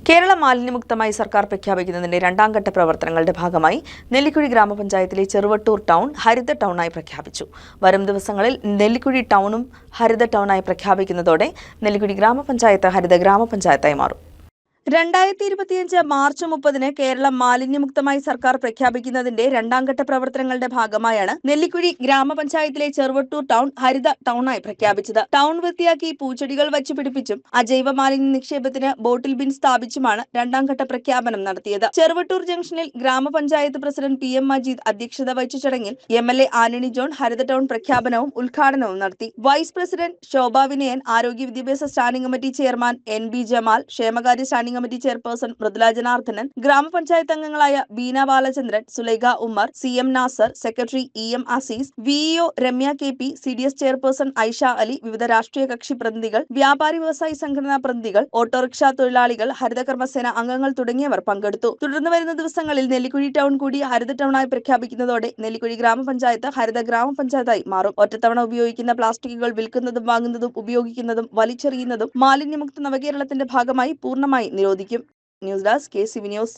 കേരള മാലിന്യമുക്തമായി സർക്കാർ പ്രഖ്യാപിക്കുന്നതിന്റെ രണ്ടാം ഘട്ട പ്രവർത്തനങ്ങളുടെ ഭാഗമായി നെല്ലിക്കുഴി ഗ്രാമപഞ്ചായത്തിലെ ചെറുവട്ടൂർ ടൗൺ ഹരിത ടൗണായി പ്രഖ്യാപിച്ചു. വരും ദിവസങ്ങളിൽ നെല്ലിക്കുഴി ടൗണും ഹരിത ടൗണായി പ്രഖ്യാപിക്കുന്നതോടെ നെല്ലിക്കുഴി ഗ്രാമപഞ്ചായത്ത് ഹരിത ഗ്രാമപഞ്ചായത്തായി മാറും. 2025 മാർച്ച് 30 കേരളം മാലിന്യമുക്തമായി സർക്കാർ പ്രഖ്യാപിക്കുന്നതിന്റെ രണ്ടാം ഘട്ട പ്രവർത്തനങ്ങളുടെ ഭാഗമായാണ് നെല്ലിക്കുഴി ഗ്രാമപഞ്ചായത്തിലെ ചെറുവട്ടൂർ ടൗൺ ഹരിത ടൗണായി പ്രഖ്യാപിച്ചത്. ടൗൺ വൃത്തിയാക്കി പൂച്ചെടികൾ വച്ചുപിടിപ്പിച്ചും അജൈവ മാലിന്യ നിക്ഷേപത്തിന് ബോട്ടിൽ ബിൻ സ്ഥാപിച്ചുമാണ് രണ്ടാം ഘട്ട പ്രഖ്യാപനം നടത്തിയത്. ചെറുവട്ടൂർ ജംഗ്ഷനിൽ ഗ്രാമപഞ്ചായത്ത് പ്രസിഡന്റ് PM മജീദ് അധ്യക്ഷത വഹിച്ച ചടങ്ങിൽ MLA ആന്റണി ജോൺ ഹരിത ടൗൺ പ്രഖ്യാപനവും ഉദ്ഘാടനവും നടത്തി. വൈസ് പ്രസിഡന്റ് ശോഭ വിനയൻ, ആരോഗ്യ വിദ്യാഭ്യാസ standing committee chairman NB Jamal, ക്ഷേമകാര്യ standing committee chairperson Mridula Janardhanan, ഗ്രാമപഞ്ചായത്ത് അംഗങ്ങളായ Beena Balachandran, Sulaikha Ummer, CM Nasar, secretary EM Azeez, VEO Ramya KP, CDS chairperson Aisha Ali, വിവിധ രാഷ്ട്രീയ കക്ഷി പ്രതിനിധികൾ, വ്യാപാരി വ്യവസായി സംഘടനാ പ്രതിനിധികൾ, ഓട്ടോറിക്ഷ തൊഴിലാളികൾ, ഹരിത കർമ്മസേന അംഗങ്ങൾ തുടങ്ങിയവർ പങ്കെടുത്തു. തുടർന്ന് വരുന്ന ദിവസങ്ങളിൽ നെല്ലിക്കുഴി ടൗൺ കൂടി ഹരിത ടൗണായി പ്രഖ്യാപിക്കുന്നതോടെ നെല്ലിക്കുഴി ഗ്രാമപഞ്ചായത്ത് ഹരിത ഗ്രാമപഞ്ചായത്തായി മാറും. ഒറ്റത്തവണ ഉപയോഗിക്കുന്ന പ്ലാസ്റ്റിക്കുകൾ വിൽക്കുന്നതും വാങ്ങുന്നതും ഉപയോഗിക്കുന്നതും വലിച്ചെറിയുന്നതും മാലിന്യമുക്ത നവകേരളത്തിന്റെ ഭാഗമായി പൂർണ്ണമായി നിരോധിക്കും. News desk KCV news.